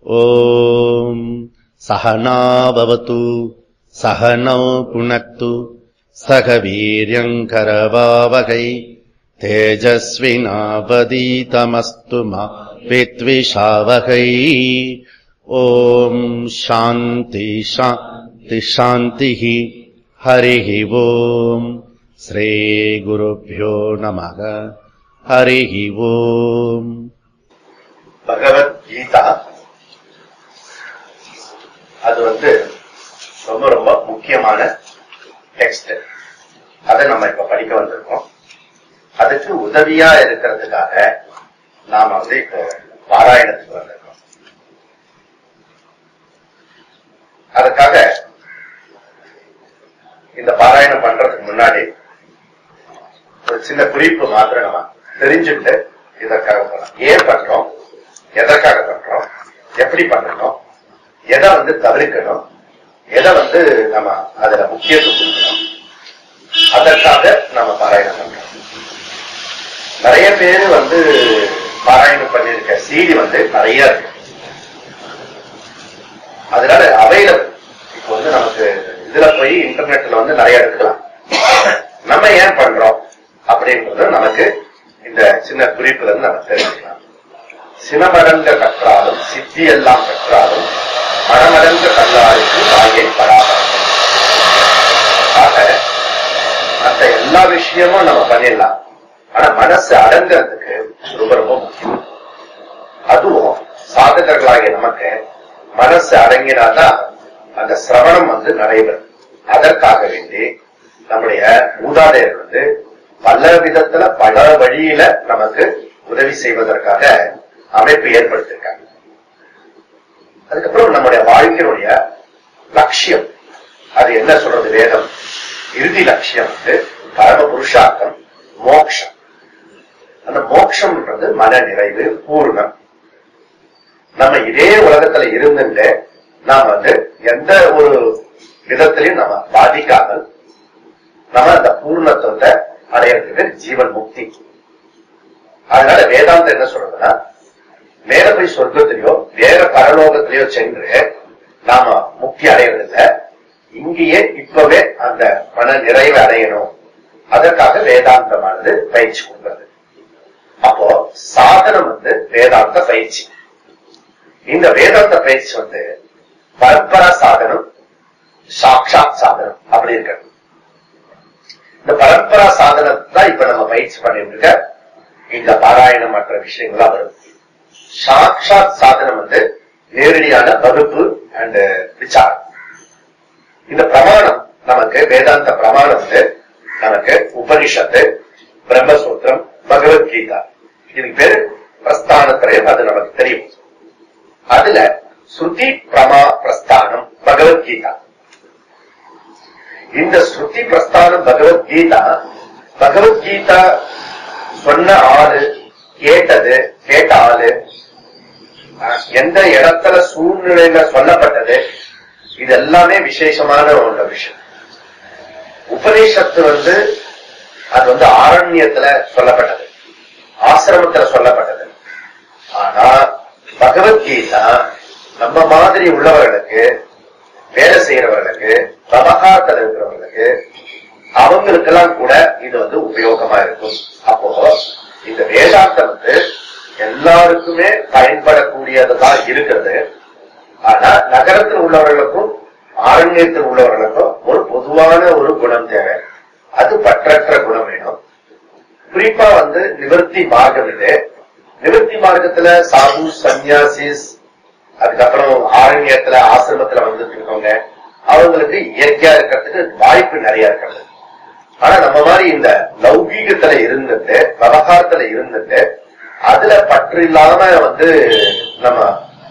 ॐ सहना भवतु सहनौ पुनक्तु सह वीर्यम् करवावहै तेजस्विनावधीतमस्तु मा विद्विषावहै। ॐ शान्ति शान्ति शान्तिः। हरिः ॐ श्रीगुरुभ्यो नमः। हरिः ॐ। பகவத்கீதா அது ரொம்ப ரொம்ப முக்கியமான டெக்ஸ்ட். அதை நம்ம இப்ப படிக்க வந்திருக்கோம். அதுக்கு உதவியா இருக்கிறதுக்காக நாம இப்ப பாராயணத்துக்கு வந்திருக்கோம். அதுக்காக இந்த பாராயணம் பண்றதுக்கு முன்னாடி ஒரு சின்ன குறிப்பு மாத்திரம் நம்ம தெரிஞ்சுட்டு இதற்காக போலாம். ஏன் பண்றோம், எதற்காக பண்றோம், எப்படி பண்ணணும், எதை தவிர்க்கணும், எதை நம்ம அதுல முக்கியத்துவம் கொடுக்கணும், அதற்காக நம்ம பாராயணம் பண்றோம். நிறைய பேரு பாராயணம் பண்ணிருக்க CD நிறைய இருக்கு. அதனால அவைலபிள் இப்போ நமக்கு இதுல போய் இன்டர்நெட்ல நிறைய எடுக்கலாம். நம்ம ஏன் பண்றோம் அப்படின்றது நமக்கு இந்த சின்ன குறிப்புல இருந்து நம்ம தெரிஞ்சுக்கலாம். சினமடங்க கற்றாலும் சித்தி எல்லாம் கற்றாலும் மனமடங்க கல்லாருக்கு தாயை பராபரம். ஆக மற்ற எல்லா விஷயமும் நம்ம பண்ணிடலாம், ஆனா மனசு அடங்கிறதுக்கு ரொம்ப ரொம்ப முக்கியம். அதுவும் சாதகர்களாகிய நமக்கு மனசு அடங்கினாதான் அந்த சிரவணம் நடைபெறும். அதற்காக வேண்டி நம்முடைய மூதாதையர் பல விதத்துல பல வழியில நமக்கு உதவி செய்வதற்காக அமைப்பு ஏற்படுத்திருக்காங்க. அதுக்கப்புறம் நம்முடைய வாழ்க்கையினுடைய லட்சியம் அது என்ன சொல்றது, வேதம் இறுதி லட்சியம் பரம புருஷார்த்தம் மோட்சம். அந்த மோட்சம்ன்றது மன நிறைவு, பூர்ணம். நம்ம இதே உலகத்துல இருந்துட்டு நாம எந்த ஒரு விதத்திலையும் நம்ம பாதிக்காமல் நம்ம அந்த பூர்ணத்துவத்தை அடையிறதுக்கு ஜீவன் முக்தி. அதனால வேதாந்தம் என்ன சொல்றதுன்னா, வேற போய் சொர்க்கத்திலேயோ வேற பரலோகத்திலேயோ சென்று நாம முக்தி அடையறதில்லை, இங்கேயே இப்பவே அந்த மன நிறைவை அடையணும். அதற்காக வேதாந்தமானது பயிற்சி கொடுக்கிறது. அப்போ சாதனம் வேதாந்த பயிற்சி. இந்த வேதாந்த பயிற்சி பரம்பரா சாதனம், சாட்சாத் சாதனம் அப்படி இருக்கிறது. இந்த பரம்பரா சாதனத்தை தான் இப்ப நம்ம பயிற்சி பண்ணிட்டு இருக்க இந்த பாராயணம் மற்ற விஷயங்கள்லாம் வரும். சாட்சாத் சாதனம் நேரடியான வகுப்பு அண்ட் விசாரம். இந்த பிரமாணம் நமக்கு வேதாந்த பிரமாணம் நமக்கு உபனிஷத்து, பிரம்மசூத்திரம், பகவத்கீதா. இதுக்கு பேரு பிரஸ்தானத்திரயம், அது நமக்கு தெரியும். அதுல ஸ்ருதி பிரமா பிரஸ்தானம் பகவத்கீதா. இந்த ஸ்ருதி பிரஸ்தானம் பகவத்கீதா, பகவத்கீதா சொன்ன ஆளு, கேட்டது, கேட்ட ஆளு, எந்த இடத்துல சூழ்நிலையில சொல்லப்பட்டது, இது எல்லாமே விசேஷமான ஒரு விஷயம். உபநிஷத்து அது ஆரண்யத்துல சொல்லப்பட்டது, ஆசிரமத்துல சொல்லப்பட்டது. ஆனா பகவத்கீதா நம்ம மாதிரி உள்ளவர்களுக்கு, வேலை செய்யறவர்களுக்கு, விவகாரத்தில் இருக்கிறவர்களுக்கு, அவங்களுக்கெல்லாம் கூட இது உபயோகமா இருக்கும். அப்போ இந்த வேதாந்தம் எல்லாருக்குமே பயன்படக்கூடியதுதான் இருக்கிறது. ஆனா நகரத்தில் உள்ளவர்களுக்கும் ஆரண்யத்தில் உள்ளவர்களுக்கும் ஒரு பொதுவான ஒரு குணம் தேவை. அது பற்றற்ற குணம் வேணும். குறிப்பா நிவர்த்தி மார்க்கம் இது. நிவர்த்தி மார்க்கத்துல சாது, சன்னியாசிஸ், அதுக்கப்புறம் ஆரண்யத்துல ஆசிரமத்துல இருக்கவங்க, அவங்களுக்கு இயற்கையா இருக்கிறதுக்கு வாய்ப்பு நிறைய இருக்கிறது. ஆனா நம்ம மாதிரி இந்த லௌகீகத்துல இருந்துட்டு, விவகாரத்துல இருந்துட்டு, அதுல பற்று இல்லாம நம்ம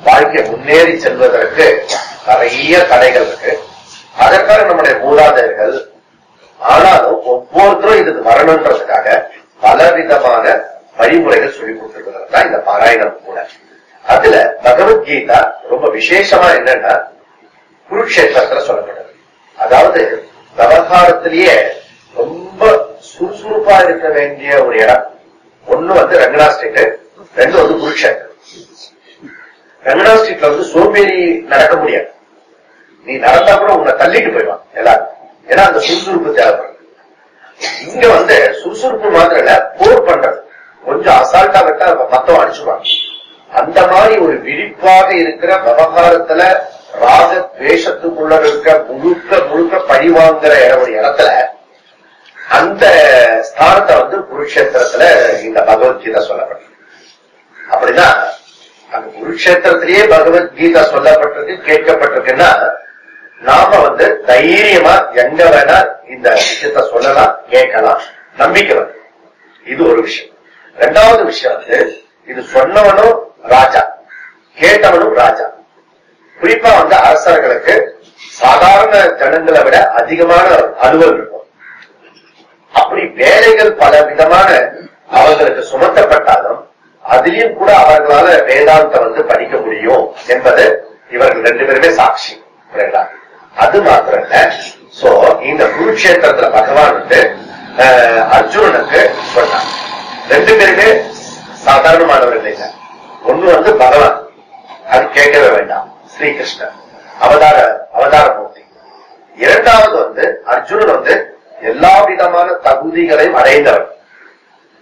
வாழ்க்கை முன்னேறி செல்வதற்கு நிறைய தடைகள் இருக்கு. அதற்காக நம்முடைய மூதாதையர்கள் ஆனாலும் ஒவ்வொருத்தரும் இதுக்கு வரணுன்றதுக்காக பலவிதமான வழிமுறைகள் சொல்லி கொடுத்துருக்கிறது தான் இந்த பாராயணம் கூட. அதுல பகவத்கீதா ரொம்ப விசேஷமா என்னன்னா, குருக்ஷேத்திரத்துல சொல்லப்பட்டது. அதாவது விவகாரத்திலேயே ரொம்ப சுறுசுறுப்பா இருக்க வேண்டிய ஒரு இடம். ஒண்ணு ரங்கநாத் ஸ்டேட், ரெண்டு குருக்ஷேத்திரம். ரங்கநாத ஸ்ட்ரீட்ல வந்து சோம்பேறி நடக்க முடியாது. நீ நடந்தா கூட உன்னை தள்ளிட்டு போயிடுவான் எல்லாரும். ஏன்னா அந்த சுறுசுறுப்பு தேவைப்படுறது. இங்க வந்து சுறுசுறுப்பு மாத்திரம் இல்ல, போர் பண்றது. கொஞ்சம் அசால்ட்டா விட்டா மத்தவன் அடிச்சுவாங்க. அந்த மாதிரி ஒரு விழிப்பாக இருக்கிற விவகாரத்துல ராக துவேஷத்துக்குள்ள இருக்க முழுக்க முழுக்க பழிவாங்கிற ஒரு இடத்துல அந்த ஸ்தானத்தை வந்து குருக்ஷேத்திரத்துல இந்த பகவத்கீதை சொல்லப்படுது. அப்படின்னா அந்த குருக்ஷேத்திரத்திலேயே பகவத்கீதா சொல்லப்பட்டிருக்கு, கேட்கப்பட்டிருக்குன்னா நாம வந்து தைரியமா எங்க வேணா இந்த விஷயத்த சொல்லலாம், கேட்கலாம், நம்பிக்கை வந்து. இது ஒரு விஷயம். ரெண்டாவது விஷயம் வந்து இது சொன்னவனும் ராஜா, கேட்டவனும் ராஜா. குறிப்பா வந்து அரசர்களுக்கு சாதாரண ஜனங்களை விட அதிகமான அலுவல் இருக்கும். அப்படி வேலைகள் பல விதமான அவர்களுக்கு சுமத்தப்பட்டாலும் அதிலையும் கூட அவர்களால வேதாந்தம் வந்து படிக்க முடியும் என்பது இவர்கள் 2 பேருமே சாட்சி. அது மாத்திரம் இல்ல, சோ இந்த குருக்ஷேத்திரத்துல பகவான் வந்து அர்ஜுனனுக்கு சொன்னார். 2 பேருமே சாதாரணமானவர்கள் இல்லை. ஒண்ணு வந்து பகவான், அது கேட்கவே வேண்டாம், ஸ்ரீகிருஷ்ணன் அவதார மூர்த்தி. இரண்டாவது வந்து அர்ஜுனன் வந்து எல்லா விதமான தகுதிகளையும் அடைந்தவன்.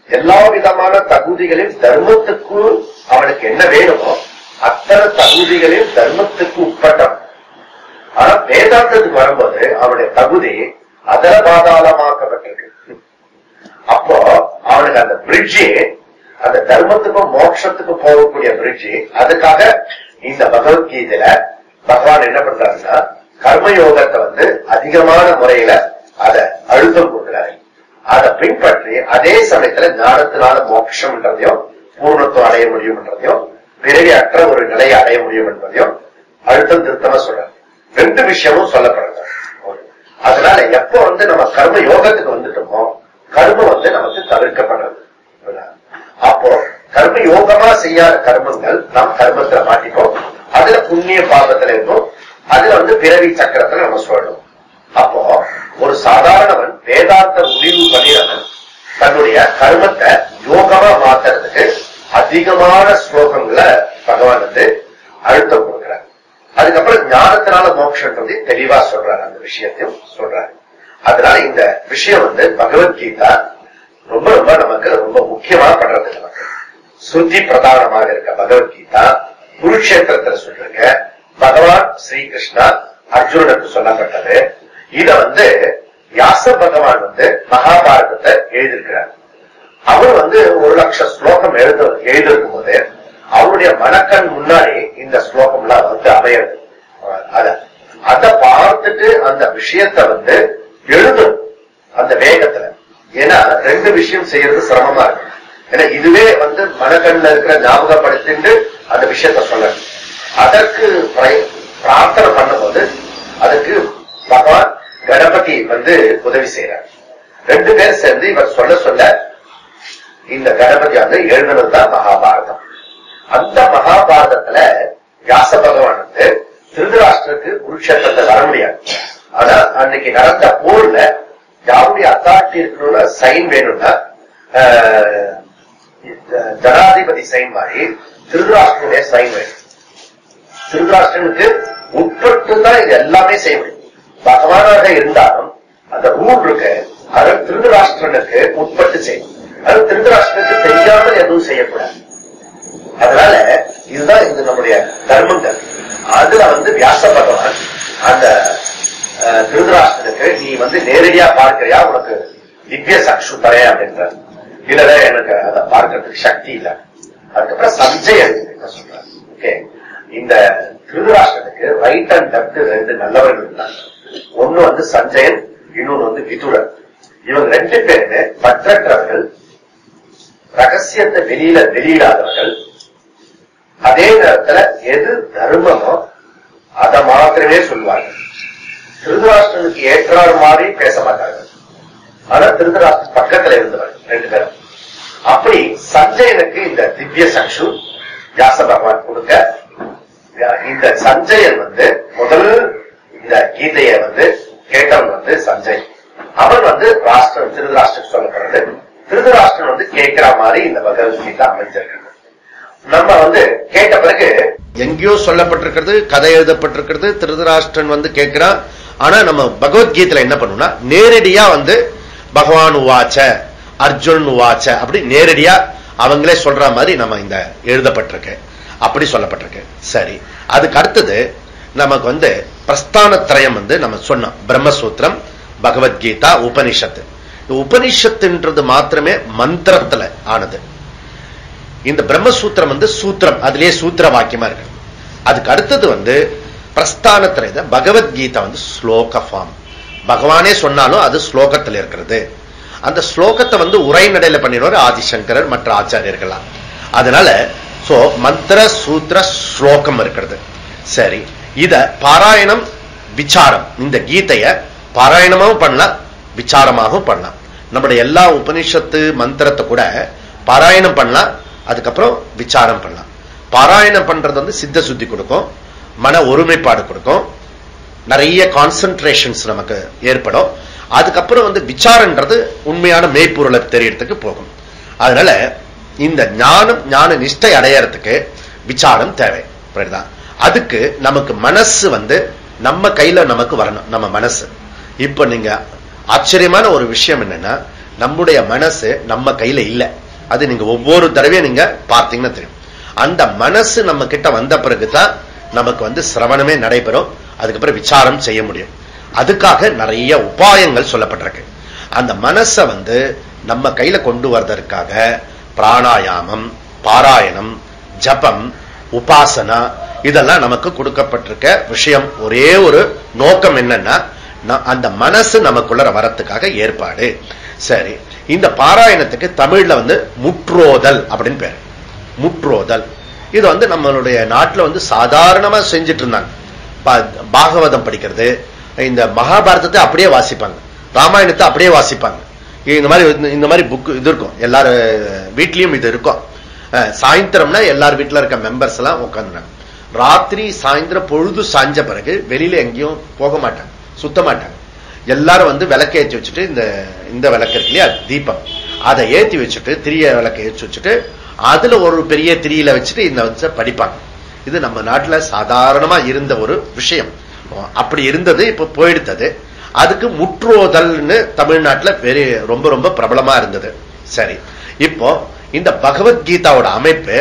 எல்லா விதமான தகுதிகளையும் தர்மத்துக்கு அவனுக்கு என்ன வேணுமோ அத்தனை தகுதிகளையும் தர்மத்துக்கு உட்பட்டவன். ஆனா வேதாந்தத்துக்கு வரும்போது அவனுடைய தகுதி அதர பாதாளமாக்கப்பட்டிருக்கு. அப்போ அவனுக்கு அந்த பிரிட்ஜி, அந்த தர்மத்துக்கும் மோட்சத்துக்கும் போகக்கூடிய பிரிட்ஜி, அதுக்காக இந்த பகவத்கீதையில பகவான் என்ன பண்றாருன்னா கர்மயோகத்தை வந்து அதிகமான முறையில அதை அழுத்தம் கொடுக்கிறாரு. அதை பின்பற்றி அதே சமயத்துல ஞானத்தினால மோட்சம்ன்றதையும் பூர்ணத்துவம் அடைய முடியும்ன்றதையும் பிறவி அற்ற ஒரு நிலையை அடைய முடியும் என்பதையும் அழுத்தம் திருத்தமா சொல்றாரு. 2 விஷயமும் சொல்லப்படுறது. அதனால எப்ப வந்து நம்ம கர்ம யோகத்துக்கு வந்துட்டோமோ கர்மம் வந்து நமக்கு தவிர்க்கப்படுறது. அப்போ கர்ம யோகமா செய்யாத கர்மங்கள் நாம் கர்மத்துல மாட்டிப்போம். அதுல புண்ணிய பாபத்துல இருக்கும். அதுல வந்து பிறவி சக்கரத்துல நம்ம சொல்லணும். அப்போ ஒரு சாதாரணவன் வேதாந்த முடிவு பண்ணினவன் தன்னுடைய கர்மத்தை யோகமா மாத்துறதுக்கு அதிகமான ஸ்லோகங்களை பகவான் வந்து அழுத்தம் கொடுக்கிறார். அதுக்கப்புறம் ஞானத்தினால மோட்சம்ன்றது தெளிவா சொல்றாரு, அந்த விஷயத்தையும் சொல்றாரு. அதனால இந்த விஷயம் வந்து பகவத்கீதா ரொம்ப ரொம்ப நமக்கு ரொம்ப முக்கியமா பண்றது. நமக்கு ஸ்ருதி பிரதானமாக இருக்க பகவத்கீதா குருக்ஷேத்திரத்துல சொல்லிருக்க பகவான் ஸ்ரீகிருஷ்ணா அர்ஜுனனுக்கு சொல்லப்பட்டது. இத வந்து வியாச பகவான் வந்து மகாபாரதத்தை எழுதியிருக்கிறார். அவர் வந்து 1,00,000 ஸ்லோகம் எழுதிருக்கும் போது அவருடைய மனக்கண் முன்னாடி இந்த ஸ்லோகம் எல்லாம் வந்து அமையாது. அதை பார்த்துட்டு அந்த விஷயத்த வந்து எழுதும் அந்த வேகத்துல. ஏன்னா 2 விஷயம் செய்யறது சிரமமா இருக்கு. ஏன்னா இதுவே வந்து மனக்கண்ல இருக்கிற ஞாபகப்படுத்திட்டு அந்த விஷயத்த சொல்லணும். அதற்கு பிரார்த்தனை பண்ணும்போது அதுக்கு பகவான் கணபதி வந்து உதவி செய்யறார். 2 பேர் சேர்ந்து இவர் சொல்ல சொல்ல இந்த கணபதி வந்து எழுதுனதுதான் மகாபாரதம். அந்த மகாபாரதத்துல வியாச பகவான் வந்து திருதராஷ்டிரருக்கு குருக்ஷேத்திரத்தை வர முடியாது. ஆனா அன்னைக்கு நடந்த போர்ல யாருடைய அத்தாரிட்டி இருக்கணும்னா சைன் வேணும்னா ஜனாதிபதி சைன் மாதிரி திருதராஷ்டிரனுடைய சைன் வேணும். திருதராஷ்டிரனுக்கு உட்பட்டு தான் இது எல்லாமே செய்ய முடியும். பகவானாக இருந்தாலும் அந்த ரூல் இருக்கு, அதை திருதராஷ்டிரனுக்கு உட்பட்டு செய்யும். அது திருதராஷ்டிரனுக்கு தெரியாமல் எதுவும் செய்யக்கூடாது. அதனால இதுதான் இது நம்முடைய தர்மங்கள். அதுல வந்து வியாச பகவான் அந்த திருதராஷ்டிரனுக்கு நீ வந்து நேரடியா பார்க்கிறியா, உனக்கு திவ்ய சக்ஷு தரேன் அப்படின்றார். இல்ல எனக்கு அதை பார்க்கறதுக்கு சக்தி இல்லை. அதுக்கப்புறம் சஞ்சயன் என்ன சொல்றாரு, ஓகே இந்த திருதராஷ்டிரனுக்கு ரைட் அண்ட் லெப்ட் 2 நல்லவர்கள் இருந்தாங்க. ஒண்ணு வந்து சஞ்சயன், இன்னொன்னு வந்து விதுரன். இவங்க 2 பேருமே பற்றற்றவர்கள், ரகசியத்தை வெளியிடாதவர்கள். அதே நேரத்துல எது தர்மமோ அதை மாத்திரமே சொல்வார்கள். திருதராஷ்டிரனுக்கு ஏற்றாறு மாதிரி பேச மாட்டார்கள். ஆனா திருதராஷ்டிரன் பக்கத்துல இருந்தவர் 2 பேரும். அப்படி சஞ்சயனுக்கு இந்த திவ்ய சக்ஷு வியாச பகவான் கொடுக்க, இந்த சஞ்சயன் வந்து முதல் இந்த கீதையை வந்து கேட்டவன் வந்து சஞ்சய். அவன் வந்து திருதராஷ்டிரன் சொல்லப்படுறது. திருதராஷ்டிரன் வந்து கேட்கிற மாதிரி இந்த பகவத்கீதை அமைஞ்சிருக்கு. நம்ம வந்து கேட்ட பிறகு எங்கேயோ சொல்லப்பட்டிருக்கிறது, கதை எழுதப்பட்டிருக்கிறது. திருதராஷ்டிரன் வந்து கேட்கிறான். ஆனா நம்ம பகவத்கீதையில என்ன பண்ணுவோம்னா நேரடியா வந்து பகவான் உவாச்ச, அர்ஜுன் உவாச்ச, அப்படி நேரடியா அவங்களே சொல்ற மாதிரி நம்ம இந்த எழுதப்பட்டிருக்கு, அப்படி சொல்லப்பட்டிருக்கு. சரி, அதுக்கு அடுத்தது நமக்கு வந்து பிரஸ்தானத்ரயம் வந்து நம்ம சொன்னோம். பிரம்மசூத்திரம், பகவத்கீதா, உபனிஷத்து. உபனிஷத்துன்றது மாத்திரமே மந்திரத்துல ஆனது. இந்த பிரம்மசூத்திரம் வந்து சூத்திரம், அதுலயே சூத்திர வாக்கியமா இருக்கு. அதுக்கு அடுத்தது வந்து பிரஸ்தானத்ரய பகவத்கீதா வந்து ஸ்லோக ஃபார்ம். பகவானே சொன்னாலும் அது ஸ்லோகத்தில் இருக்கிறது. அந்த ஸ்லோகத்தை வந்து உரைநடையில பண்ணிடுவார் ஆதிசங்கரர் மற்ற ஆச்சாரியர்களா. அதனால மந்திர சூத்திர ஸ்லோகம் இருக்கிறது. சரி, இத பாராயணம் விசாரம், இந்த கீதைய பாராயணமாகவும் பண்ணலாம், விசாரமாகவும் பண்ணலாம். நம்முடைய எல்லா உபனிஷத்து மந்திரத்தை கூட பாராயணம் பண்ணலாம், அதுக்கப்புறம் விசாரம் பண்ணலாம். பாராயணம் பண்றது வந்து சித்த சுத்தி கொடுக்கும், மன ஒருமைப்பாடு கொடுக்கும், நிறைய கான்சென்ட்ரேஷன்ஸ் நமக்கு ஏற்படும். அதுக்கப்புறம் வந்து விசாரன்றது உண்மையான மெய்ப்பொருளை தெரியறதுக்கு போகும். அதனால இந்த ஞானம், ஞான நிஷ்டை அடையறதுக்கு விசாரம் தேவை. அதுக்கு நமக்கு மனசு வந்து நம்ம கையில நமக்கு வரணும். நம்ம மனசு இப்ப நீங்க ஆச்சரியமான ஒரு விஷயம் என்னன்னா, நம்முடைய மனசு நம்ம கையில இல்ல. அது நீங்க ஒவ்வொரு தடவையும் நீங்க பார்த்தீங்கன்னா தெரியும். அந்த மனசு நம்ம கிட்ட வந்த பிறகுதான் நமக்கு வந்து சிரவணமே நடைபெறும், அதுக்கப்புறம் விசாரம் செய்ய முடியும். அதுக்காக நிறைய உபாயங்கள் சொல்லப்பட்டிருக்கு. அந்த மனசை வந்து நம்ம கையில கொண்டு வர்றதற்காக பிராணாயாமம், பாராயணம், ஜபம், உபாசனா, இதெல்லாம் நமக்கு கொடுக்கப்பட்டிருக்க விஷயம். ஒரே ஒரு நோக்கம் என்னன்னா, அந்த மனசு நமக்குள்ள வரத்துக்காக ஏற்பாடு. சரி, இந்த பாராயணத்துக்கு தமிழ்ல வந்து முற்றோதல் அப்படின்னு பேரு. முற்றோதல் இது வந்து நம்மளுடைய நாட்டில் வந்து சாதாரணமா செஞ்சிட்டு இருந்தாங்க. பாகவதம் படிக்கிறது, இந்த மகாபாரதத்தை அப்படியே வாசிப்பாங்க, ராமாயணத்தை அப்படியே வாசிப்பாங்க. இந்த மாதிரி புக் இது இருக்கும், எல்லாரும் வீட்லயும் இது இருக்கும். சாயந்தரம்னா எல்லார் வீட்டுல இருக்க மெம்பர்ஸ் எல்லாம் உட்காந்துனாங்க. ராத்திரி சாயந்தரம் பொழுது சாஞ்ச பிறகு வெளியில எங்கேயும் போக மாட்டாங்க, சுத்த மாட்டாங்க. எல்லாரும் வந்து விளக்கு ஏற்றி வச்சுட்டு, இந்த விளக்கு இருக்கு இல்லையா தீபம், அதை ஏற்றி வச்சுட்டு திரிய விளக்கு ஏற்றி வச்சுட்டு அதுல ஒரு பெரிய திரியில வச்சுட்டு இந்த வந்து படிப்பாங்க. இது நம்ம நாட்டுல சாதாரணமா இருந்த ஒரு விஷயம். அப்படி இருந்தது, இப்ப போயிடுத்தது. அதுக்கு முற்றோதல்னு தமிழ்நாட்டில் ரொம்ப ரொம்ப பிரபலமா இருந்தது. சரி, இப்போ இந்த பகவத்கீதாவோட அமைப்பு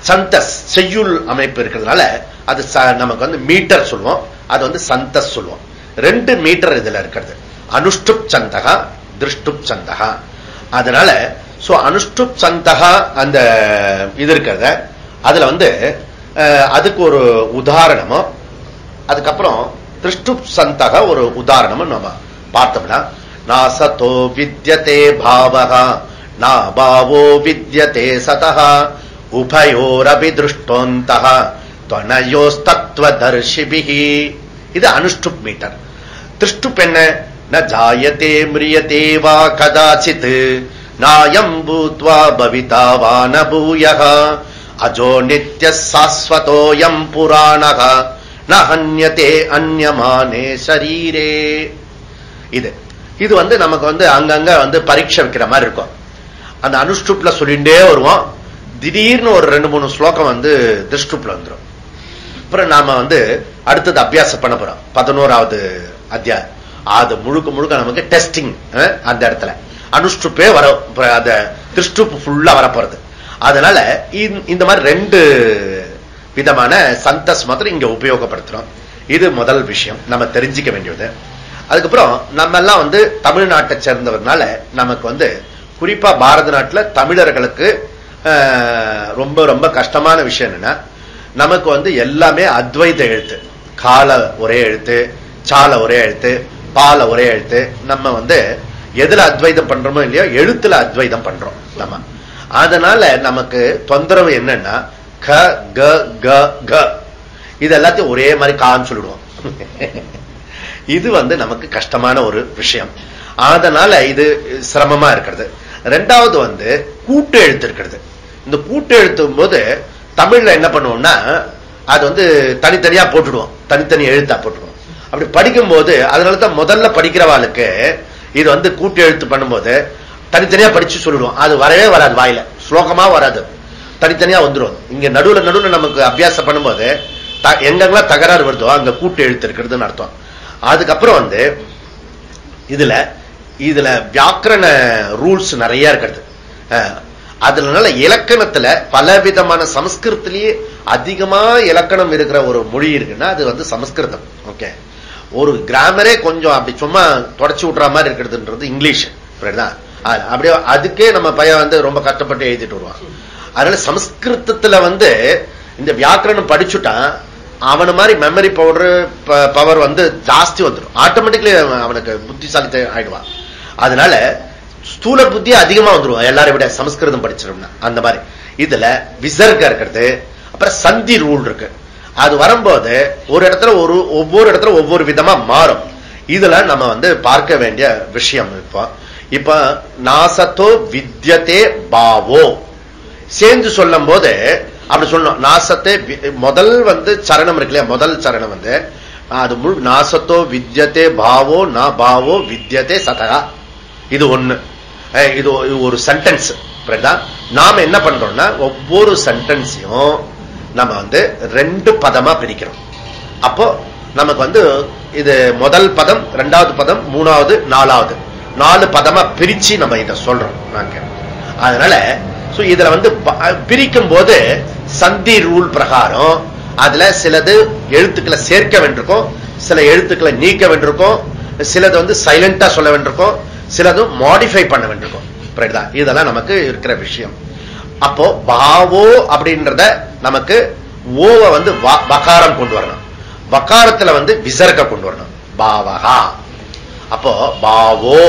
சந்தஸ் செய்யுள் அமைப்பு இருக்கிறதுனால அது நமக்கு வந்து மீட்டர் சொல்லுவோம், அது வந்து சந்தஸ் சொல்லுவோம். 2 மீட்டர் இதுல இருக்கிறது, அனுஷ்டுப் சந்தகா, திருஷ்டுப் சந்தகா. அதனால அனுஷ்டுப் சந்தகா அந்த இது இருக்கிறத அதுல வந்து அதுக்கு ஒரு உதாரணமும், அதுக்கப்புறம் திருஷ்டுப் சந்தக ஒரு உதாரணமும் நம்ம பார்த்தோம்னா, நாசதோ வித்யதே பாவஹா நா பாவோ வித்யதே சதஹா உபயோரபி திருஷ்டோந்தஹ த்வனயோஸ்தத்வதர்ஷிபிஹி. இது அனுஷ்டுப் மீட்டர். திருஷ்டுப் என்ன? ந ஜாயதே மிரியதே வா கதாசித் நாயம் பூத்வா பவிதா வா ந பூயஹ அஜோ நித்ய சாஸ்வதோயம் புராணஹ ந ஹன்யதே அன்யமானே சரீரே. இது வந்து நமக்கு வந்து அங்கங்க வந்து பரீட்சை வைக்கிற மாதிரி இருக்கும். அந்த அனுஷ்டுப்ல சொல்லிட்டே வருவோம், திடீர்னு ஒரு 2-3 ஸ்லோகம் வந்து திருஷ்டுப்ல வந்துடும். அப்புறம் நாம வந்து அடுத்தது அபியாசம் பண்ண போறோம் 11வது அத்தியாயம். அது முழுக்க முழுக்க நமக்கு டெஸ்டிங். அந்த இடத்துல அனுஷ்டுப்பே வர, அந்த திருஷ்டுப் ஃபுல்லா வரப்போறது. அதனால இந்த மாதிரி 2 விதமான சந்தஸ் மாத்திரம் இங்க உபயோகப்படுத்துறோம். இது முதல் விஷயம் நம்ம தெரிஞ்சிக்க வேண்டியது. அதுக்கப்புறம் நம்ம எல்லாம் வந்து தமிழ்நாட்டை சேர்ந்தவர்னால நமக்கு வந்து குறிப்பா பாரத நாட்டுல தமிழர்களுக்கு ரொம்ப ரொம்ப கஷ்டமான விஷயம் என்னன்னா, நமக்கு வந்து எல்லாமே அத்வைத எழுத்து. கால ஒரே எழுத்து, சால ஒரே எழுத்து, பால ஒரே எழுத்து. நம்ம வந்து எதுல அத்வைதம் பண்றோமோ இல்லையோ எழுத்துல அத்வைதம் பண்றோம் நம்ம. அதனால நமக்கு தொந்தரவு என்னன்னா, க க க க இது எல்லாத்தையும் ஒரே மாதிரி கான்னு சொல்லிடுவோம். இது வந்து நமக்கு கஷ்டமான ஒரு விஷயம். அதனால இது சிரமமா இருக்கிறது. 2வது வந்து கூட்டு எழுத்து இருக்கிறது. இந்த கூட்டு எழுத்தும் போது தமிழ்ல என்ன பண்ணுவோம்னா, அது வந்து தனித்தனியா போட்டுடுவோம், தனித்தனி எழுத்தா போட்டுடுவோம். அப்படி படிக்கும் போது அதனாலதான் முதல்ல படிக்கிறவாளுக்கு இது வந்து கூட்டு எழுத்து பண்ணும்போது தனித்தனியா படிச்சு சொல்லிடுவோம். அது வரவே வராது, வாயில ஸ்லோகமா வராது. தனித்தனியா வந்துடும். இங்க நடுவுல நமக்கு அபியாசம் பண்ணும்போது எங்கெல்லாம் தகராறு வருதோ அங்க கூட்டு எழுத்து இருக்கிறதுன்னு அர்த்தம். அதுக்கப்புறம் வந்து இதுல வியாக்கரண ரூல்ஸ் நிறைய இருக்கிறது. அதனால இலக்கணத்துல பலவிதமான சமஸ்கிருதத்திலேயே அதிகமா இலக்கணம் இருக்கிற ஒரு மொழி இருக்குன்னா அது வந்து சமஸ்கிருதம். ஓகே, ஒரு கிராமரே கொஞ்சம் அப்படி சும்மா தொடச்சு விட்டுற மாதிரி இருக்கிறதுன்றது இங்கிலீஷ். அப்படியே அதுக்கே நம்ம பையன் வந்து ரொம்ப கஷ்டப்பட்டு எழுதிட்டு வருவான். அதனால சமஸ்கிருதத்துல வந்து இந்த வியாக்கரணம் படிச்சுட்டா அவன மாதிரி மெமரி பவர் வந்து ஜாஸ்தி வந்துடும். ஆட்டோமேட்டிக்கலி அவனுக்கு புத்திசாலி ஆயிடுவான். அதனால ஸ்தூல புத்தி அதிகமா வந்துடும் எல்லாரை விட சமஸ்கிருதம் படிச்சிருந்தா. அந்த மாதிரி இதுல விசர்க இருக்கிறது, அப்புறம் சந்தி ரூல் இருக்கு. அது வரும்போது ஒரு இடத்துல ஒவ்வொரு இடத்துல ஒவ்வொரு விதமா மாறும். இதுல நம்ம வந்து பார்க்க வேண்டிய விஷயம். இப்ப நாசத்தோ வித்யதே பாவோ சேர்ந்து சொல்லும் போது அப்படி சொல்லணும். நாசத்தை முதல் வந்து சரணம் இருக்கு இல்லையா, முதல் சரணம் வந்து அது நாசத்தோ வித்யதே பாவோ நா பாவோ வித்யதே சதா. இது ஒண்ணு. இது ஒரு சென்டென்ஸ். நாம என்ன பண்றோம்னா ஒவ்வொரு சென்டென்ஸையும் நம்ம வந்து 2 பதமா பிரிக்கிறோம். அப்போ நமக்கு வந்து இது முதல் பதம், 2வது பதம், 3வது, 4வது 4 பதமா பிரிச்சு நம்ம இதை சொல்றோம். அதனால இதுல வந்து பிரிக்கும் போது சந்தி ரூல் பிரகாரம் அதுல சிலது எழுத்துக்களை சேர்க்க வேண்டியிருக்கும், சில எழுத்துக்களை நீக்க வேண்டியிருக்கும், சிலது வந்து சைலண்டா சொல்ல வேண்டியிருக்கும், சிலது மாடிஃபை பண்ண வேண்டியிருக்கும். இதெல்லாம் நமக்கு இருக்கிற விஷயம். அப்போ பாவோ அப்படின்றத நமக்கு ஓவ வந்து வகாரம் கொண்டு வரணும், வகாரத்துல வந்து விசர்க்க கொண்டு வரணும். பாவகா. அப்போ பாவோ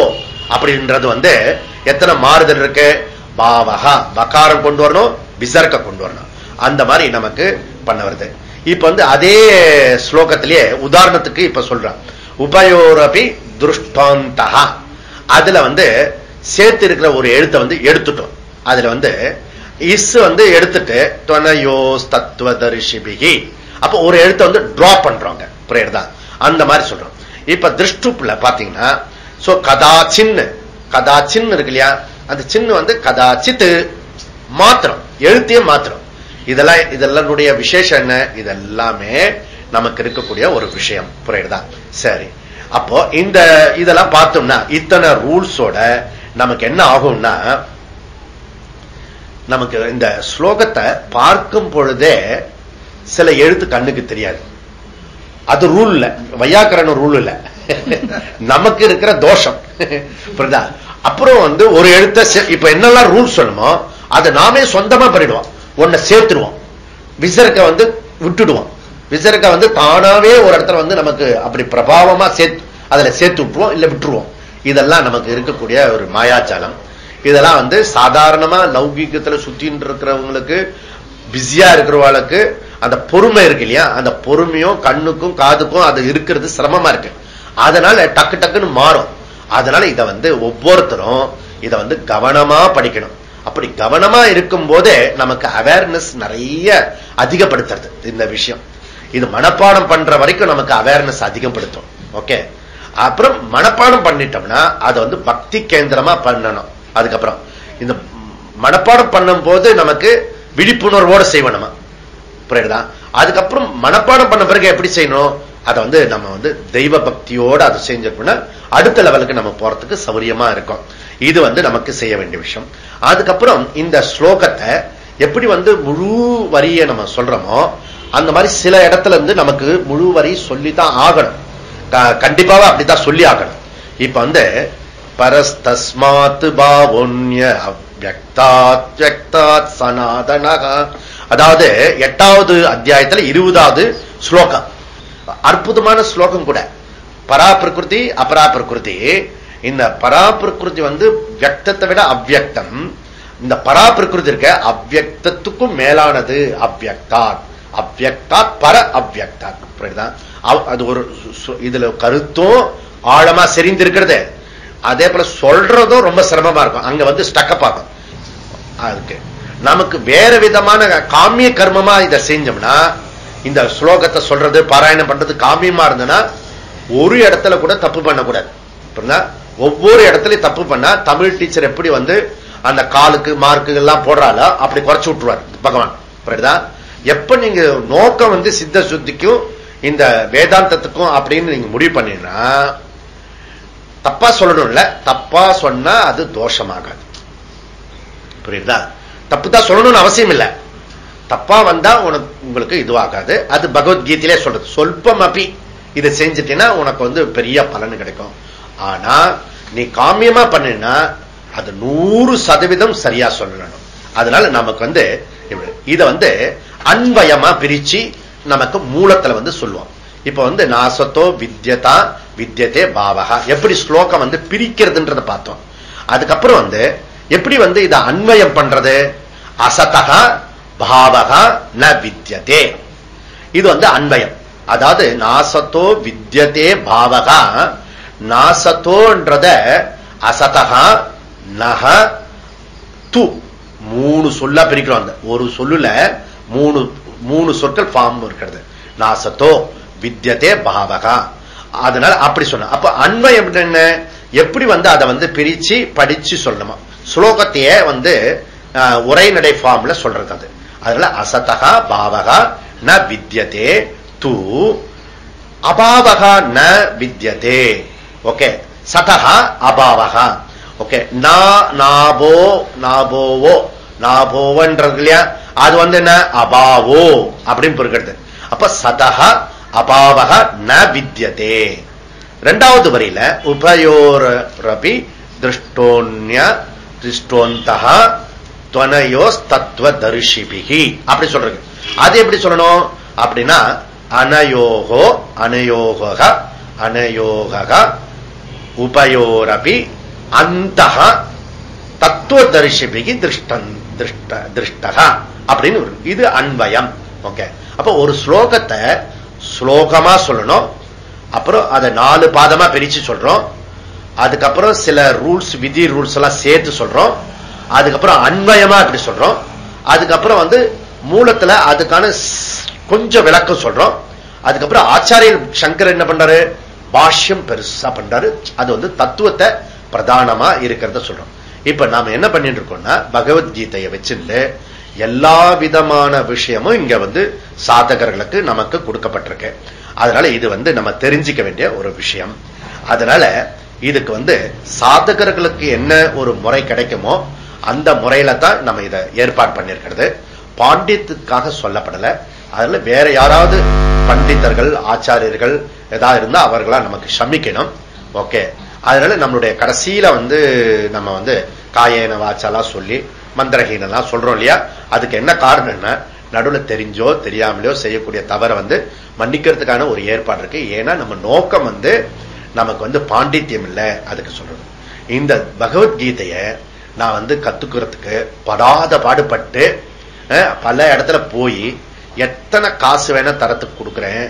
அப்படின்றது வந்து எத்தனை மாறுதல் இருக்கு? பாவகா வகாரம் கொண்டு வரணும், விசர்க்க கொண்டு வரணும். அந்த மாதிரி நமக்கு பண்ண வருது. இப்ப வந்து அதே ஸ்லோகத்திலேயே உதாரணத்துக்கு இப்ப சொல்றான். உபயோரபி திருஷ்டாந்தஹா. அதுல வந்து சேர்த்து இருக்கிற ஒரு எழுத்தை வந்து எடுத்துட்டோம். அதுல வந்து இஸ் வந்து எடுத்துட்டு துவனயோஸ் தத்துவதரிசிபிகி. அப்ப ஒரு எழுத்தை வந்து டிரா பண்றோங்க. புரியுதா? அந்த மாதிரி சொல்றோம். இப்ப திருஷ்டுப்ல பாத்தீங்கன்னா கதாச்சின் இருக்கு இல்லையா, அந்த சின்ன வந்து கதாச்சித்து மாத்திரம், எழுத்தையே மாத்திரம். இதெல்லாம் விசேஷம் என்ன? இதெல்லாமே நமக்கு இருக்கக்கூடிய ஒரு விஷயம். புரியுதா? சரி. அப்போ இதெல்லாம் பார்த்தோம்னா இத்தனை ரூல்ஸோட நமக்கு என்ன ஆகும்னா, நமக்கு இந்த ஸ்லோகத்தை பார்க்கும் பொழுதே சில எழுத்து கண்ணுக்கு தெரியாது. அது ரூல் இல்ல, வையாக்கரண ரூல் இல்ல, நமக்கு இருக்கிற தோஷம். புரியுதா? அப்புறம் வந்து ஒரு எழுத்த இப்ப என்னெல்லாம் ரூல் சொல்லணுமோ அதை நாமே சொந்தமா பண்ணிடுவோம். ஒன்ன சேர்த்துருவோம், விசர்க்க வந்து விட்டுடுவோம். விசர்க்க வந்து தானாவே ஒரு இடத்துல வந்து நமக்கு அப்படி பிரபாவமா அதுல சேர்த்து விட்டுருவோம், இல்ல விட்டுருவோம். இதெல்லாம் நமக்கு இருக்கக்கூடிய ஒரு மாயாஜாலம். இதெல்லாம் வந்து சாதாரணமா லௌகீகத்துல சுத்தின்னு இருக்கிறவங்களுக்கு, பிஸியா இருக்கிறவங்களுக்கு அந்த பொறுமை இருக்கு இல்லையா, அந்த பொறுமையும் கண்ணுக்கும் காதுக்கும் அது இருக்கிறது சிரமமா இருக்கு. அதனால டக்கு டக்குன்னு மாறும். அதனால இதை வந்து ஒவ்வொருத்தரும் இதை வந்து கவனமா படிக்கணும். அப்படி கவனமா இருக்கும் போதே நமக்கு அவேர்னஸ் நிறைய அதிகப்படுத்துறது இந்த விஷயம். இது மனப்பாடம் பண்ற வரைக்கும் நமக்கு அவேர்னஸ் அதிகப்படுத்தும். ஓகே, அப்புறம் மனப்பாடம் பண்ணிட்டோம்னா அதை வந்து பக்தி கேந்திரமா பண்ணணும். அதுக்கப்புறம் இந்த மனப்பாடம் பண்ணும் போது நமக்கு விழிப்புணர்வோட செய்வோம் நம்ம. புரியுதா? அதுக்கப்புறம் மனப்பாடம் பண்ண பிறகு எப்படி செய்யணும்? அதை வந்து நம்ம வந்து தெய்வ பக்தியோட அதை செஞ்சோம்னா அடுத்த லெவலுக்கு நம்ம போறதுக்கு சௌரியமா இருக்கும். இது வந்து நமக்கு செய்ய வேண்டிய விஷயம். அதுக்கப்புறம் இந்த ஸ்லோகத்தை எப்படி வந்து முழு வரியை நம்ம சொல்றோமோ அந்த மாதிரி சில இடத்துல இருந்து நமக்கு முழு வரி சொல்லித்தான் ஆகணும். கண்டிப்பாக அப்படித்தான் சொல்லி ஆகணும். இப்ப வந்து பரஸ்தஸ்மாத் பாவோன்ய அவ்யக்தாத் சனாதனக, அதாவது 8வது அத்தியாயத்துல 20வது ஸ்லோகம். அற்புதமான ஸ்லோகம் கூட. பராபிரகிருதி அபராபிரகிருதி. இந்த பராபிரகிருதி வந்து வியக்தத்தை விட அவ்யக்தம். இந்த பராபிரகிருதி இருக்க அவ்யக்தத்துக்கும் மேலானது அவ்யக்தாத். அவ்யக்தாத் பர அவ்யக்தாத். புரியுதா? அது ஒரு இதுல கருத்தும் ஆழமா செறிந்திருக்கிறது. அதே போல சொல்றதும் ரொம்ப சிரமமா இருக்கும். அங்க வந்து ஸ்டக்கப் ஆகும். அதுக்கு நமக்கு வேற விதமான காமிய கர்மமா இதை செஞ்சோம்னா, இந்த ஸ்லோகத்தை சொல்றது பாராயணம் பண்றது காமியமா இருந்ததுன்னா ஒரு இடத்துல கூட தப்பு பண்ணக்கூடாது. ஒவ்வொரு இடத்துலயும் தப்பு பண்ணா தமிழ் டீச்சர் எப்படி வந்து அந்த காலுக்கு மார்க்கு எல்லாம் போடுறாளோ அப்படி குறைச்சு விட்டுருவாரு. பகவான். புரியுதா? எப்ப நீங்க நோக்கம் வந்து சித்த சுத்திக்கும் இந்த வேதாந்தத்துக்கும் அப்படின்னு நீங்க முடிவு பண்ணீங்கன்னா, தப்பா சொல்லணும்ல, தப்பா சொன்னா அது தோஷமாகாது. புரியுதா? தப்பு தான் சொல்லணும்னு அவசியம் இல்லை. தப்பா வந்தா உங்களுக்கு இதுவாகாது. அது பகவத்கீதையிலே சொல்றது. சொல்பம் அப்படி இதை செஞ்சுட்டீங்கன்னா உனக்கு வந்து பெரிய பலன் கிடைக்கும். ஆனா நீ காமியமா பண்ணினா அது 100% சரியா சொல்லணும். அதனால நமக்கு வந்து இத வந்து அன்வயமா பிரிச்சு நமக்கு மூலத்துல வந்து சொல்லுவோம். இப்ப வந்து நாசத்தோ வித்யதா வித்யதே பாவகா எப்படி ஸ்லோகம் வந்து பிரிக்கிறதுன்றத பார்த்தோம். அதுக்கப்புறம் வந்து எப்படி வந்து இதை அன்வயம் பண்றது, அசதகா பாவகா ந வித்யதே, இது வந்து அன்வயம். அதாவது நாசத்தோ வித்யதே பாவகா, நாசத்தோன்றத அசதகா நக து 3 சொல்லா பிரிக்கிறோம். அந்த ஒரு சொல்லுல 3 சொற்கள் ஃபார்ம் இருக்கிறது. நாசத்தோ வித்யதே பாவகா. அதனால அப்படி சொன்ன. அப்ப அன்வயம் என்ன, எப்படி வந்து அதை வந்து பிரிச்சு படிச்சு சொல்லணுமா, ஸ்லோகத்தையே வந்து உரைநடை ஃபார்ம்ல சொல்றது அது. அதனால அசதகா பாவகா ந வித்யதே து அபாவகா ந வித்யதே. ஓகே, சதகா அபாவகா. ஓகே, நாபோ நாபோவோ நாபோவன்றது இல்லையா, அது வந்து என்ன அபாவோ அப்படின்னு பொறுக்கிறது. அப்ப சதகா அபாவகா ந வித்யதே. இரண்டாவது வரியில உபயோரபி திருஷ்டோன்ய திருஷ்டோந்தஹ துவனயோஸ் தத்துவ தரிசிபிகி அப்படி சொல்றது. அது எப்படி சொல்லணும் அப்படின்னா அனயோகோ அனயோக அனயோக உபயோரபி அந்தஹ தத்துவ தரிசிபிகி திருஷ்டக அப்படின்னு இது அன்வயம். ஓகே, அப்ப ஒரு ஸ்லோகத்தை ஸ்லோகமா சொல்லணும், அப்புறம் அதை 4 பாதமா பிரிச்சு சொல்றோம், அதுக்கப்புறம் சில ரூல்ஸ் விதி ரூல்ஸ் எல்லாம் சேர்த்து சொல்றோம், அதுக்கப்புறம் அன்வயமா இப்படி சொல்றோம், அதுக்கப்புறம் வந்து மூலத்துல அதுக்கான கொஞ்சம் விளக்கம் சொல்றோம், அதுக்கப்புறம் ஆச்சாரியர் சங்கர் என்ன பண்றாரு, பாஷ்யம் பெருசா பண்றாரு, அது வந்து தத்துவத்தை பிரதானமா இருக்கிறத சொல்றோம். இப்ப நாம என்ன பண்ணிட்டு இருக்கோம்னா பகவத்கீதையை வச்சுட்டு எல்லா விதமான விஷயமும் இங்க வந்து சாதகர்களுக்கு நமக்கு கொடுக்கப்பட்டிருக்கு. அதனால இது வந்து நம்ம தெரிஞ்சிக்க வேண்டிய ஒரு விஷயம். அதனால இதுக்கு வந்து சாதகர்களுக்கு என்ன ஒரு முறை கிடைக்குமோ அந்த முறையில தான் நம்ம இதை ஏற்பாடு பண்ணிருக்கிறது. பாண்டித்துக்காக சொல்லப்படல. அதுல வேற யாராவது பண்டிதர்கள் ஆச்சாரியர்கள் ஏதாவது இருந்தா அவர்களா நமக்கு சமிக்கணும். ஓகே, அதனால நம்மளுடைய கடைசியில வந்து நம்ம வந்து காயேன வாச்சாலாம் சொல்லி மந்திரஹீனெல்லாம் சொல்றோம் இல்லையா, அதுக்கு என்ன காரணம்னா நடுவில் தெரிஞ்சோ தெரியாமலையோ செய்யக்கூடிய தவறை வந்து மன்னிக்கிறதுக்கான ஒரு ஏற்பாடு இருக்கு. ஏன்னா நம்ம நோக்கம் வந்து நமக்கு வந்து பாண்டித்யம் இல்லை, அதுக்கு சொல்றது. இந்த பகவத்கீதைய நான் வந்து கத்துக்கிறதுக்கு படாத பாடுபட்டு பல இடத்துல போய் எத்தனை காசு வேணா தரத்துக்கு கொடுக்குறேன்,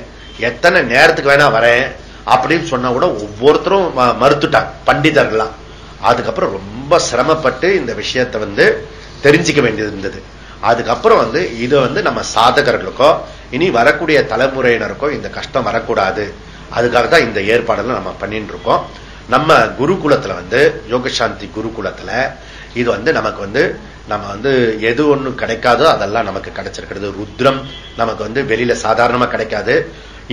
எத்தனை நேரத்துக்கு வேணா வரேன் அப்படின்னு சொன்னா கூட ஒவ்வொருத்தரும் மறுத்துட்டாங்க பண்டிதர்கள்லாம். அதுக்கப்புறம் ரொம்ப சிரமப்பட்டு இந்த விஷயத்தை வந்து தெரிஞ்சிக்க வேண்டியது இருந்தது. அதுக்கப்புறம் வந்து இது வந்து நம்ம சாதகர்களுக்கோ இனி வரக்கூடிய தலைமுறையினருக்கோ இந்த கஷ்டம் வரக்கூடாது, அதுக்காக தான் இந்த ஏற்பாடுல நம்ம பண்ணிட்டு இருக்கோம். நம்ம குருகுலத்துல வந்து யோகசாந்தி குருகுலத்துல இது வந்து நமக்கு வந்து நம்ம வந்து எது ஒண்ணு கிடைக்காதோ அதெல்லாம் நமக்கு கிடைச்சிருக்கிறது. ருத்ரம் நமக்கு வந்து வெளியில சாதாரணமா கிடைக்காது.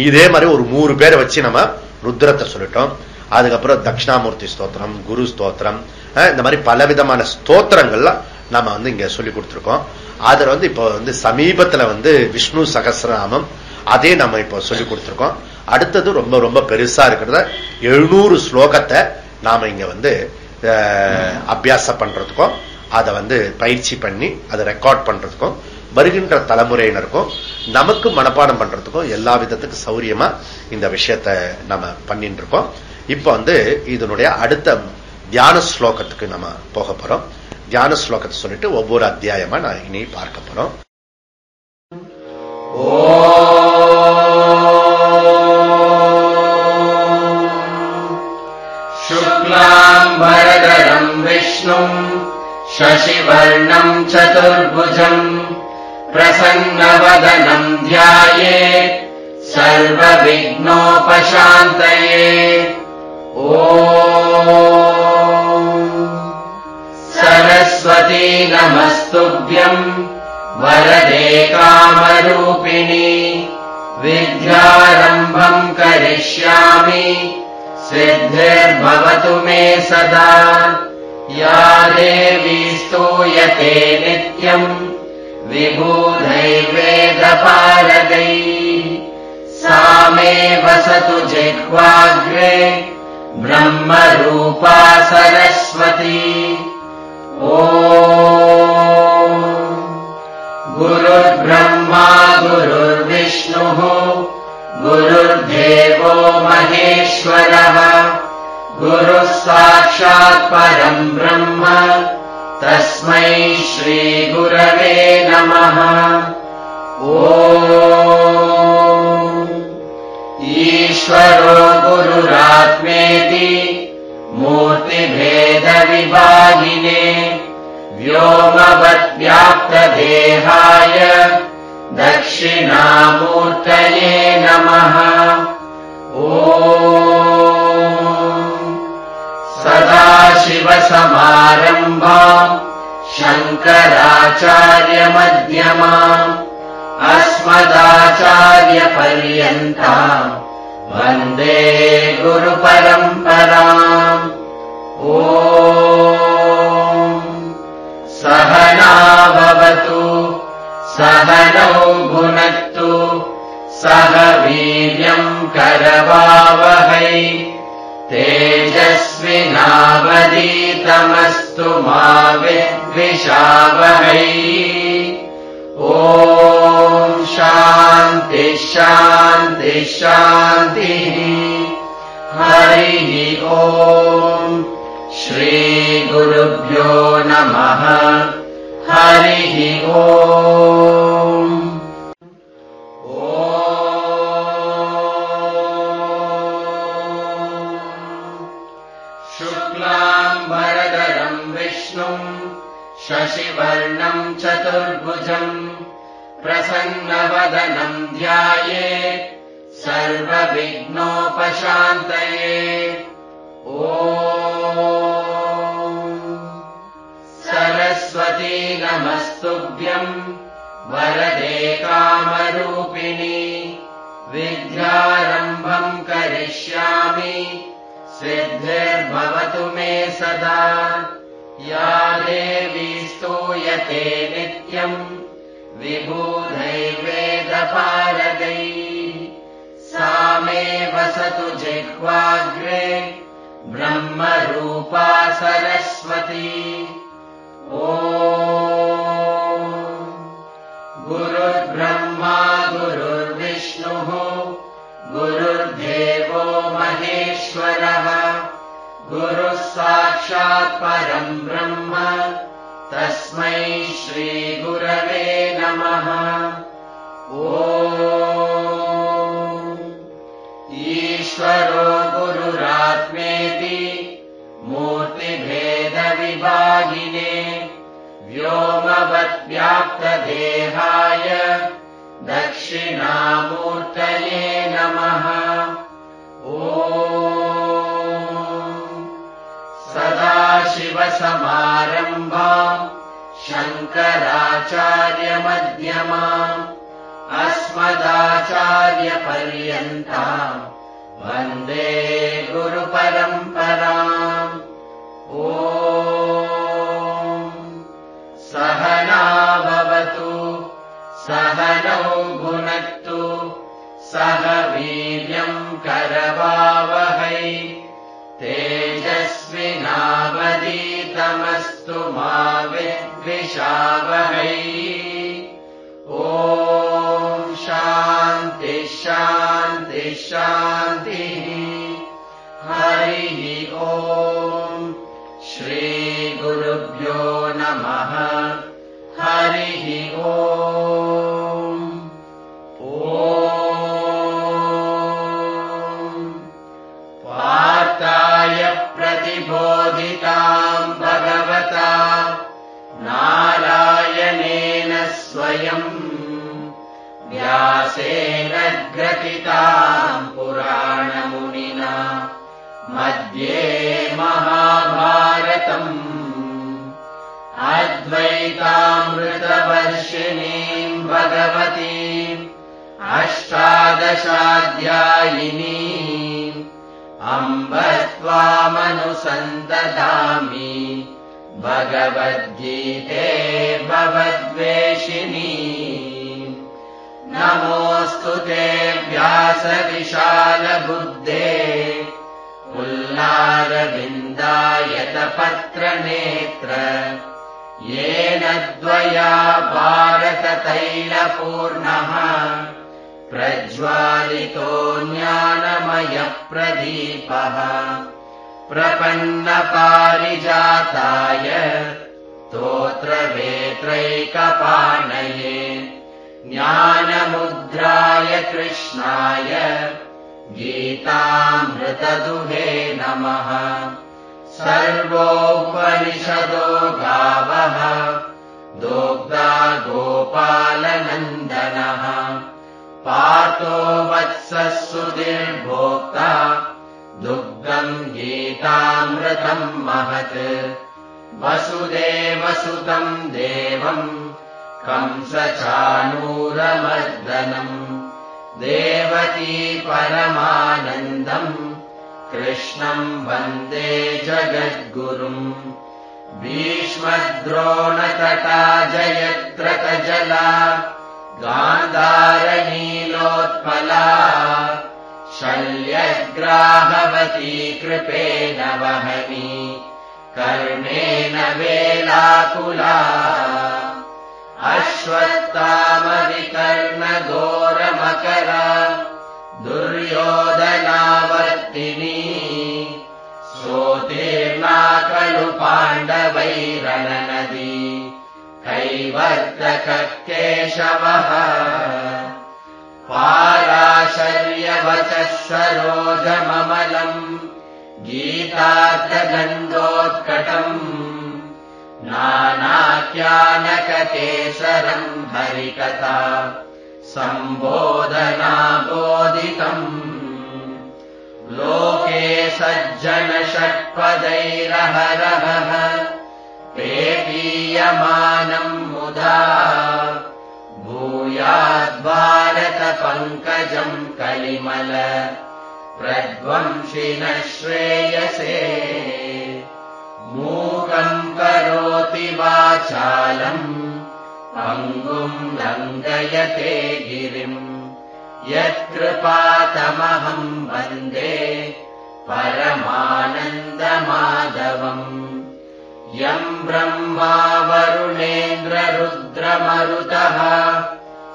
இதே மாதிரி ஒரு 100 பேரை வச்சு நம்ம ருத்ரத்தை சொல்லிட்டோம். அதுக்கப்புறம் தட்சிணாமூர்த்தி ஸ்தோத்திரம், குரு ஸ்தோத்திரம், இந்த மாதிரி பலவிதமான ஸ்தோத்திரங்கள்லாம் நம்ம வந்து இங்க சொல்லி கொடுத்திருக்கோம். அதுல வந்து இப்போ வந்து சமீபத்துல வந்து விஷ்ணு சகஸ்ரநாமம் அதே நம்ம இப்போ சொல்லி கொடுத்திருக்கோம். அடுத்தது ரொம்ப ரொம்ப பெருசா இருக்கிறத 700 ஸ்லோகத்தை நாம இங்க வந்து அபியாசம் பண்றதுக்கும் அதை வந்து பயிற்சி பண்ணி அதை ரெக்கார்ட் பண்றதுக்கும் வருகின்ற தலைமுறையினருக்கும் நமக்கு மனப்பாடம் பண்றதுக்கும் எல்லா விதத்துக்கு சௌரியமா இந்த விஷயத்தை நம்ம பண்ணிட்டு இருக்கோம். இப்ப வந்து இதனுடைய அடுத்த தியான ஸ்லோகத்துக்கு நம்ம போக போறோம். தியான ஸ்லோகத்தை சொல்லிட்டு ஒவ்வொரு அத்தியாயமா நான் இனி பார்க்க போறோம். शुक्लाम्बरधरम् विष्णुम् शशिवर्णम् चतुर्भुजम् प्रसन्नवदनम् ध्यायेत् सर्वविघ्नोपशान्तये। ॐ सरस्वती नमस्तुभ्यम् वरदे कामरूपिणि विद्यारम्भम् करिष्यामि सिद्धिर्भवतु मे सदा या देवी स्तूयते नित्यम् विबुधैर्वेदपारगैः सा मे वसतु जिह्वाग्रे ब्रह्मरूपा सरस्वती ॐ गुरुर्ब्रह्मा गुरुर्विष्णुः गुरुर्देवो महेश्वरः गुरुः साक्षात् परम् ब्रह्म तस्मै श्रीगुरवे नमः ॐ ईश्वरो गुरुरात्मेति मूर्तिभेदविभागिने व्योमवद्व्याप्तदेहाय दक्षिणामूर्तये नमः ॐ सदाशिवसमारम्भाम् शङ्कराचार्यमध्यमाम् अस्मदाचार्यपर्यन्ताम् वन्दे गुरुपरम्पराम् ॐ सहना भवतु सहनौ भुनक्तु सह वीर्यम् करवावहै तेजस्विनावधीतमस्तु मा विद्विषावहै ॐ शान्ति शान्ति शान्तिः हरिः ॐ श्रीगुरुभ्यो नमः हरिः ॐ शुक्लाम्बरधरम् विष्णुम् शशिवर्णम् चतुर्भुजम् प्रसन्नवदनम् ध्यायेत् सर्वविघ्नोपशान्तये ॐ सरस्वती नमस्तुभ्यम् वरदे कामरूपिणि विद्यारम्भम् करिष्यामि सिद्धिर्भवतु मे सदा या देवी स्तूयते नित्यम् विबुधैर्वेदपारगैः सा मे वसतु जिह्वाग्रे ब्रह्मरूपा सरस्वती ॐ गुरुर्ब्रह्मा गुरुर्विष्णुः गुरुर्देवो महेश्वरः गुरुः साक्षात् परम् ब्रह्म तस्मै श्रीगुरवे नमः ॐ ईश्वरो गुरुरात्मेति मूर्तिभेदविभागिने व्योमवद्व्याप्तदेहाय दक्षिणामूर्तये नमः ॐ सदाशिवसमारम्भाम् शङ्कराचार्यमध्यमाम् अस्मदाचार्यपर्यन्ताम् वन्दे गुरुपरम्पराम् ॐ सहना भवतु सहनौ भुनक्तु सह वीर्यम् करवावहै तेजस्विनावधीतमस्तु मा विद्विषावहै ॐ शान्ति शान्ति शान्तिः हरिः ॐ श्रीगुरुभ्यो नमः हरिः ॐ पार्थाय प्रतिबोधिताम् भगवता नारायणेन स्वयम् व्यासेन ग्रथिताम् पुराणमुनिना मध्ये महाभारतम् अद्वैतामृतवर्षिणीम् भगवतीम् अष्टादशाध्यायिनीम् अम्ब त्वामनुसन्दधामि भगवद्गीते भवद्वेषिणी। नमोऽस्तु ते व्यासविशालबुद्धे पुल्लारविन्दायतपत्रनेत्र येन द्वया भारततैलपूर्णः प्रज्वालितो ज्ञानमयप्रदीपः प्रपन्नपारिजाताय स्तोत्रवेत्रैकपाणये ज्ञानमुद्राय कृष्णाय गीतामृतदुहे नमः। सर्वोपनिषदो गावः दोग्धा गोपालनन्दनः पार्थो वत्सः सुधीर्भोक्ता दुग्धम् गीतामृतम् महत्। वसुदेवसुतम् देवम् कंसचाणूरमर्दनम् देवकी परमानन्दम् कृष्णम् वन्दे जगद्गुरुम्। भीष्मद्रोणतटा जयद्रथजला गान्धारनीलोत्पला शल्यग्राहवती कृपेण वहनी कर्णेन वेलाकुला। अश्वत्थामविकर्णघोरमकरा दुर्योधनावर्तिनी सोतीर्णा खलु पाण्डवैरणनदी कैवर्तकः केशवः। पाराशर्यवचः सरोजममलम् गीतार्थगन्धोत्कटम् नानाख्यानककेसरम् हरिकथा सम्बोधनाबोधितम्। लोके सज्जनषट्पदैरहरहः पेपीयमानम् मुदा भूयाद्भारतपङ्कजम् कलिमल प्रध्वंसिनः श्रेयसे। मूकम् करोति वाचालम् पङ्गुम् लङ्घयते गिरिम् यत्कृपातमहम् वन्दे परमानन्दमाधवम्। यम् ब्रह्मा वरुणेन्द्ररुद्रमरुतः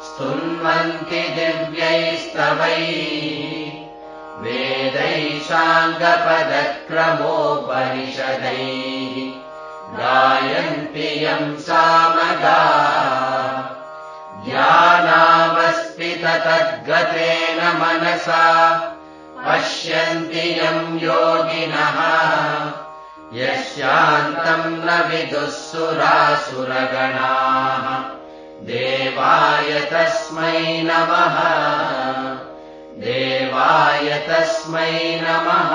स्तुन्वन्ति दिव्यैस्तवैः वेदैः साङ्गपदक्रमोपनिषदैः गायन्ति यम् सामगाः। ध्यानावस्थिततद्गतेन मनसा पश्यन्ति यम् योगिनः यस्यान्तम् न विदुः सुरासुरगणाः। देवाय तस्मै नमः देवाय तस्मै नमः।